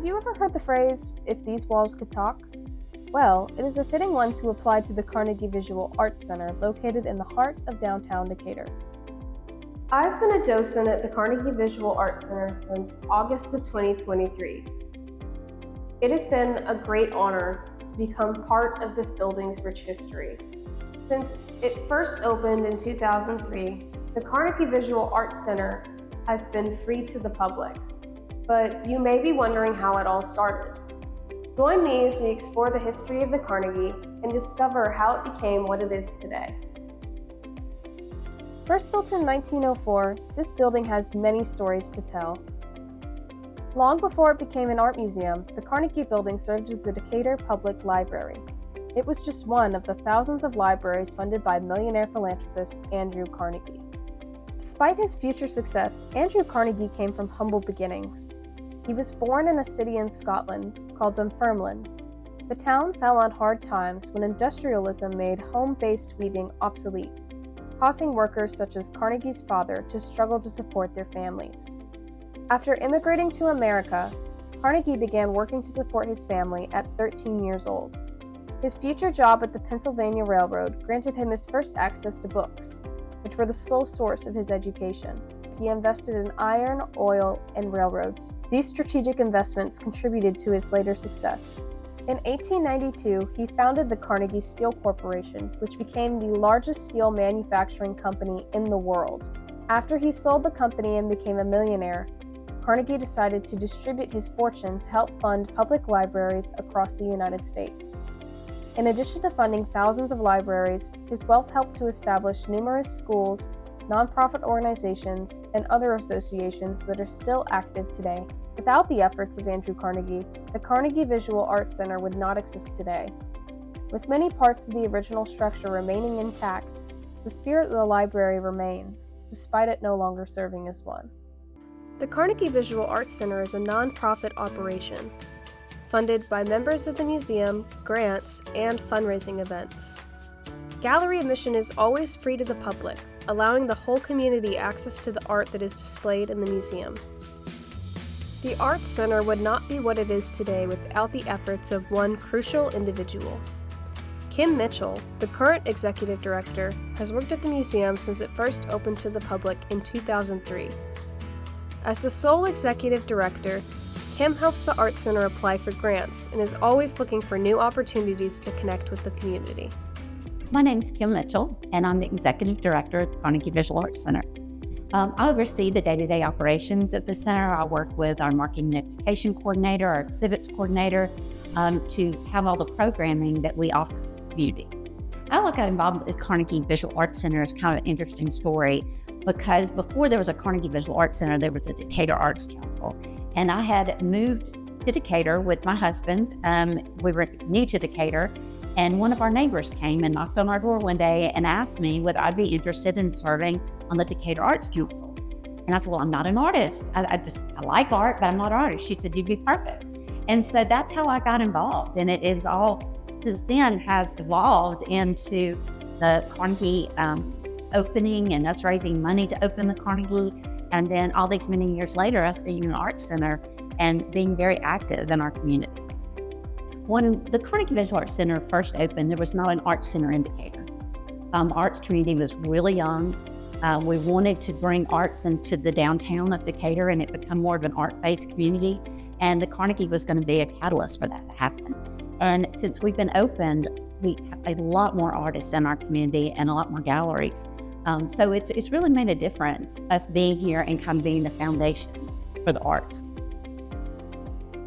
you ever heard the phrase, "if these walls could talk"? Well, it is a fitting one to apply to the Carnegie Visual Arts Center located in the heart of downtown Decatur. I've been a docent at the Carnegie Visual Arts Center since August of 2023. It has been a great honor to become part of this building's rich history. Since it first opened in 2003, the Carnegie Visual Arts Center has been free to the public. But you may be wondering how it all started. Join me as we explore the history of the Carnegie and discover how it became what it is today. First built in 1904, this building has many stories to tell. Long before it became an art museum, the Carnegie Building served as the Decatur Public Library. It was just one of the thousands of libraries funded by millionaire philanthropist Andrew Carnegie. Despite his future success, Andrew Carnegie came from humble beginnings. He was born in a city in Scotland called Dunfermline. The town fell on hard times when industrialism made home-based weaving obsolete, causing workers such as Carnegie's father to struggle to support their families. After immigrating to America, Carnegie began working to support his family at 13 years old. His future job at the Pennsylvania Railroad granted him his first access to books, which were the sole source of his education. He invested in iron, oil, and railroads. These strategic investments contributed to his later success. In 1892, he founded the Carnegie Steel Corporation, which became the largest steel manufacturing company in the world. After he sold the company and became a millionaire, Carnegie decided to distribute his fortune to help fund public libraries across the United States. In addition to funding thousands of libraries, his wealth helped to establish numerous schools, nonprofit organizations, and other associations that are still active today. Without the efforts of Andrew Carnegie, the Carnegie Visual Arts Center would not exist today. With many parts of the original structure remaining intact, the spirit of the library remains, despite it no longer serving as one. The Carnegie Visual Arts Center is a nonprofit operation, funded by members of the museum, grants, and fundraising events. Gallery admission is always free to the public, allowing the whole community access to the art that is displayed in the museum. The Arts Center would not be what it is today without the efforts of one crucial individual. Kim Mitchell, the current executive director, has worked at the museum since it first opened to the public in 2003. As the sole executive director, Kim helps the Arts Center apply for grants and is always looking for new opportunities to connect with the community. My name is Kim Mitchell, and I'm the Executive Director at the Carnegie Visual Arts Center. I oversee the day-to-day operations at the center. I work with our Marketing and Education Coordinator, our Exhibits Coordinator, to have all the programming that we offer to the community. How I got involved with the Carnegie Visual Arts Center is kind of an interesting story, because before there was a Carnegie Visual Arts Center, there was a Decatur Arts Council. And I had moved to Decatur with my husband. We were new to Decatur, and one of our neighbors came and knocked on our door one day and asked me whether I'd be interested in serving on the Decatur Arts Council. And I said, well, I'm not an artist. I like art, but I'm not an artist. She said, you'd be perfect. And so that's how I got involved. And it is all, since then, has evolved into the Carnegie opening and us raising money to open the Carnegie. And then all these many years later, us being an art center and being very active in our community. When the Carnegie Visual Arts Center first opened, there was not an art center in Decatur. The arts community was really young. We wanted to bring arts into the downtown of Decatur and it become more of an art-based community. And the Carnegie was going to be a catalyst for that to happen. And since we've been opened, we have a lot more artists in our community and a lot more galleries. So it's really made a difference, us being here and kind of being the foundation for the arts.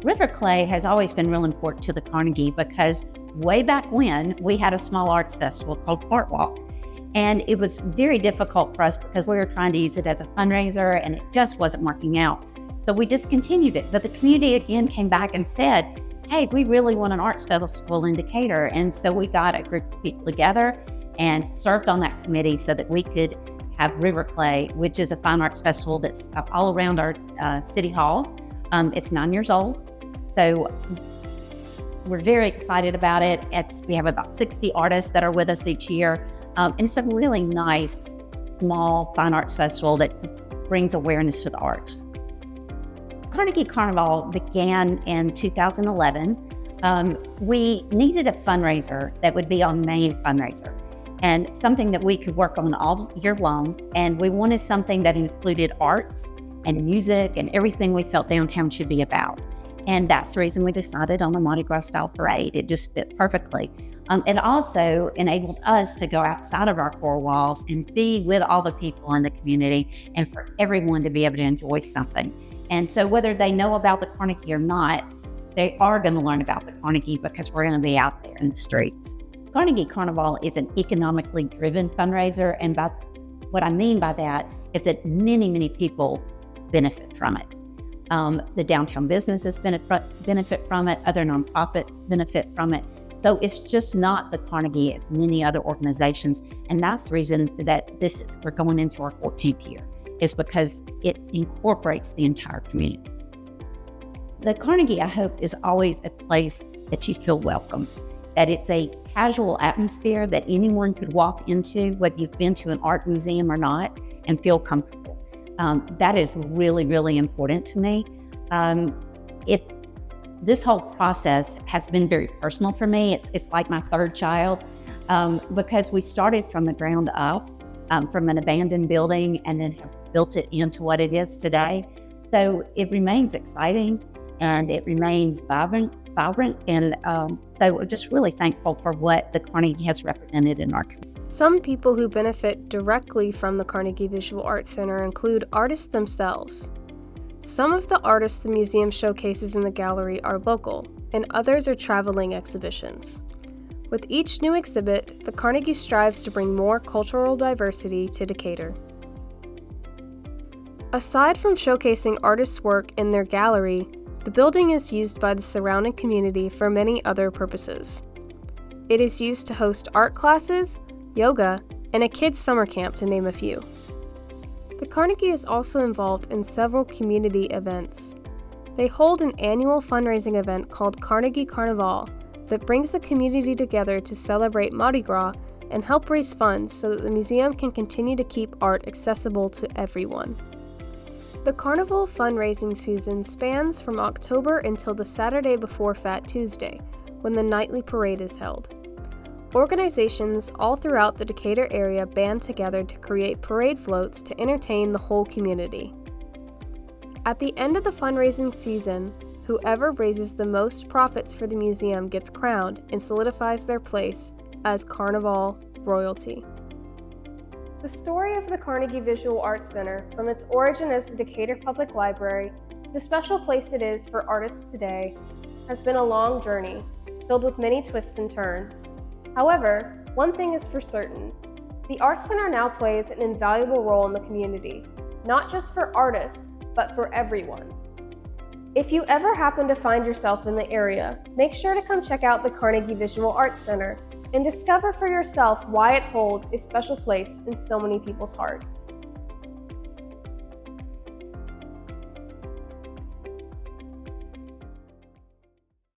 River clay has always been real important to the Carnegie because way back when, we had a small arts festival called Art Walk. And it was very difficult for us because we were trying to use it as a fundraiser and it just wasn't working out. So we discontinued it. But the community again came back and said, hey, we really want an arts festival in Decatur. And so we got a group of people together and served on that committee so that we could have River Clay, which is a fine arts festival that's all around our city hall. It's 9 years old. So we're very excited about it. We have about 60 artists that are with us each year. And it's a really nice, small fine arts festival that brings awareness to the arts. Carnegie Carnival began in 2011. We needed a fundraiser that would be our main fundraiser and something that we could work on all year long. And we wanted something that included arts and music and everything we felt downtown should be about. And that's the reason we decided on a Mardi Gras style parade. It just fit perfectly. It also enabled us to go outside of our four walls and be with all the people in the community and for everyone to be able to enjoy something. And so whether they know about the Carnegie or not, they are going to learn about the Carnegie because we're going to be out there in the streets. Carnegie Carnival is an economically driven fundraiser. And by what I mean by that is that many, many people benefit from it. The downtown businesses benefit from it. Other nonprofits benefit from it. So it's just not the Carnegie, it's many other organizations. And that's the reason that we're going into our 14th year, is because it incorporates the entire community. The Carnegie, I hope, is always a place that you feel welcome, that it's a casual atmosphere that anyone could walk into, whether you've been to an art museum or not, and feel comfortable. That is really, really important to me. This whole process has been very personal for me. It's like my third child, because we started from the ground up, from an abandoned building, and then have built it into what it is today. So it remains exciting and it remains vibrant, and so we're just really thankful for what the Carnegie has represented in our community. Some people who benefit directly from the Carnegie Visual Arts Center include artists themselves. Some of the artists the museum showcases in the gallery are local, and others are traveling exhibitions. With each new exhibit, the Carnegie strives to bring more cultural diversity to Decatur. Aside from showcasing artists' work in their gallery, the building is used by the surrounding community for many other purposes. It is used to host art classes, yoga, and a kids' summer camp, to name a few. The Carnegie is also involved in several community events. They hold an annual fundraising event called Carnegie Carnival that brings the community together to celebrate Mardi Gras and help raise funds so that the museum can continue to keep art accessible to everyone. The Carnival fundraising season spans from October until the Saturday before Fat Tuesday, when the nightly parade is held. Organizations all throughout the Decatur area band together to create parade floats to entertain the whole community. At the end of the fundraising season, whoever raises the most profits for the museum gets crowned and solidifies their place as Carnival royalty. The story of the Carnegie Visual Arts Center, from its origin as the Decatur Public Library to the special place it is for artists today, has been a long journey, filled with many twists and turns. However, one thing is for certain. The Arts Center now plays an invaluable role in the community, not just for artists, but for everyone. If you ever happen to find yourself in the area, make sure to come check out the Carnegie Visual Arts Center and discover for yourself why it holds a special place in so many people's hearts.